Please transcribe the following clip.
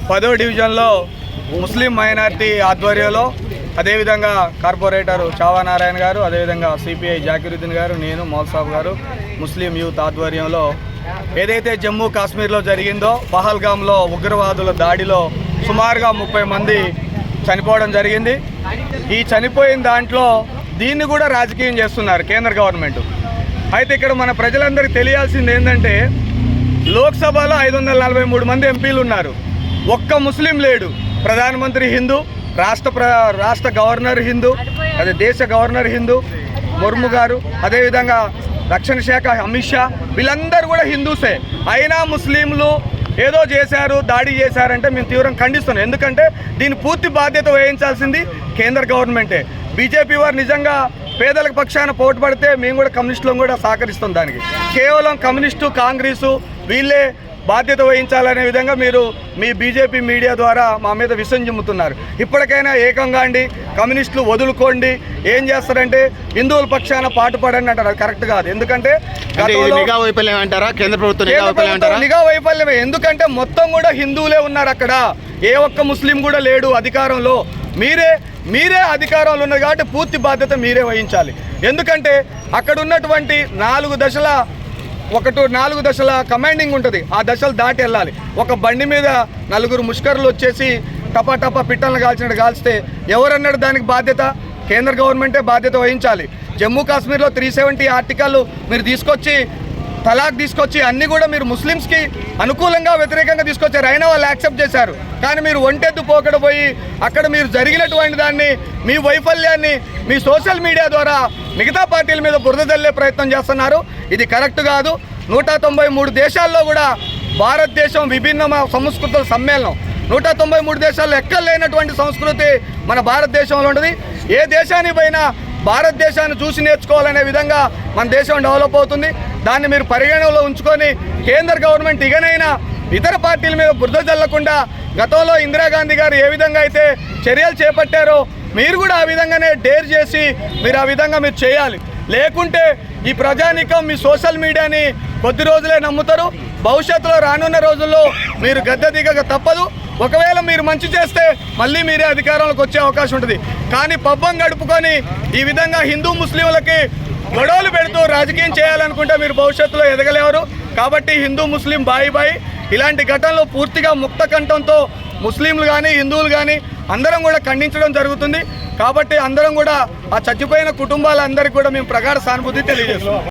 10వ డివిజన్లో ముస్లిం మైనారిటీ ఆధ్వర్యంలో అదేవిధంగా కార్పొరేటర్ చావా నారాయణ గారు, అదేవిధంగా సిపిఐ జాకిరుద్దీన్ గారు, నేను మౌల్సాబ్ గారు ముస్లిం యూత్ ఆధ్వర్యంలో ఏదైతే జమ్మూ కాశ్మీర్లో జరిగిందో పహల్గామ్లో ఉగ్రవాదుల దాడిలో సుమారుగా 30 మంది చనిపోవడం జరిగింది. ఈ చనిపోయిన దాంట్లో దీన్ని కూడా రాజకీయం చేస్తున్నారు కేంద్ర గవర్నమెంట్. అయితే ఇక్కడ మన ప్రజలందరికీ తెలియాల్సింది ఏంటంటే లోక్సభలో 543 మంది ఎంపీలు ఉన్నారు, ఒక్క ముస్లిం లేడు. ప్రధానమంత్రి హిందూ, రాష్ట్ర గవర్నర్ హిందూ, అదే దేశ గవర్నర్ హిందూ ముర్ము గారు, అదేవిధంగా రక్షణ శాఖ అమిత్ షా, వీళ్ళందరూ కూడా హిందూసే. అయినా ముస్లింలు ఏదో చేశారు, దాడి చేశారంటే మేము తీవ్రంగా ఖండిస్తున్నాం. ఎందుకంటే దీని పూర్తి బాధ్యత వహించాల్సింది కేంద్ర గవర్నమెంటే. బీజేపీ వారు నిజంగా పేదల పక్షాన పోటుపడితే మేము కూడా కమ్యూనిస్టులను కూడా సహకరిస్తాం. దానికి కేవలం కమ్యూనిస్టు కాంగ్రెసు వీళ్ళే బాధ్యత వహించాలనే విధంగా మీరు మీ బీజేపీ మీడియా ద్వారా మా మీద విషం చిమ్ముతున్నారు. ఇప్పటికైనా ఏకంగా అండి, కమ్యూనిస్టులు వదులుకోండి. ఏం చేస్తారంటే హిందువుల పక్షాన పాటుపడండి అంటారు. అది కరెక్ట్ కాదు. ఎందుకంటే నిఘా వైఫల్యం అంటారా? కేంద్ర ప్రభుత్వం నిఘా వైఫల్యమే. ఎందుకంటే మొత్తం కూడా హిందువులే ఉన్నారు అక్కడ, ఏ ఒక్క ముస్లిం కూడా లేడు అధికారంలో. మీరే అధికారంలో ఉన్నారు కాబట్టి పూర్తి బాధ్యత మీరే వహించాలి. ఎందుకంటే అక్కడ ఉన్నటువంటి 4 దశల కమాండింగ్ ఉంటుంది. ఆ దశలు దాటి వెళ్ళాలి. ఒక బండి మీద 4 ముష్కరులు వచ్చేసి టపా పిట్టలను కాల్చినట్టు కాల్స్తే ఎవరన్నాడు దానికి బాధ్యత? కేంద్ర గవర్నమెంటే బాధ్యత వహించాలి. జమ్మూ కాశ్మీర్లో 370 ఆర్టికల్ మీరు తలాక్ తీసుకొచ్చి అన్నీ కూడా మీరు ముస్లిమ్స్కి అనుకూలంగా వ్యతిరేకంగా తీసుకొచ్చారు. అయినా వాళ్ళు యాక్సెప్ట్ చేశారు. కానీ మీరు ఒంటెద్దు పోకడ పోయి అక్కడ మీరు జరిగినటువంటి దాన్ని, మీ వైఫల్యాన్ని మీ సోషల్ మీడియా ద్వారా మిగతా పార్టీల మీద బురద జల్లే ప్రయత్నం చేస్తున్నారు. ఇది కరెక్ట్ కాదు. 193 దేశాల్లో కూడా భారతదేశం విభిన్న సంస్కృతుల సమ్మేళనం. 193 దేశాల్లో ఎక్కడ లేనటువంటి సంస్కృతి మన భారతదేశంలో ఉంటుంది. ఏ దేశానికి పోయినా భారతదేశాన్ని చూసి నేర్చుకోవాలనే విధంగా మన దేశం డెవలప్ అవుతుంది. దాన్ని మీరు పరిగణనలో ఉంచుకొని కేంద్ర గవర్నమెంట్ ఇకనైనా ఇతర పార్టీల మీద బురద జల్లకుండా గతంలో ఇందిరాగాంధీ గారు ఏ విధంగా అయితే చర్యలు చేపట్టారో మీరు కూడా ఆ విధంగానే డేర్ చేసి మీరు ఆ విధంగా మీరు చేయాలి. లేకుంటే ఈ ప్రజానీకం మీ సోషల్ మీడియాని కొద్ది రోజులే నమ్ముతారు. భవిష్యత్తులో రానున్న రోజుల్లో మీరు గద్దె దిగక తప్పదు. ఒకవేళ మీరు మంచి చేస్తే మళ్ళీ మీరే అధికారంలోకి వచ్చే అవకాశం ఉంటుంది. కానీ పబ్బం గడుపుకొని ఈ విధంగా హిందూ ముస్లింలకి గొడవలు పెడుతూ రాజకీయం చేయాలనుకుంటే మీరు భవిష్యత్తులో ఎదగలేరు. కాబట్టి హిందూ ముస్లిం బాయి ఇలాంటి ఘటనలు పూర్తిగా ముక్త కంఠంతో ముస్లింలు కానీ హిందువులు కానీ అందరం కూడా ఖండించడం జరుగుతుంది. కాబట్టి అందరం కూడా ఆ చచ్చిపోయిన కుటుంబాలందరికీ కూడా మేము ప్రగాఢ సానుభూతి తెలియజేస్తున్నాం.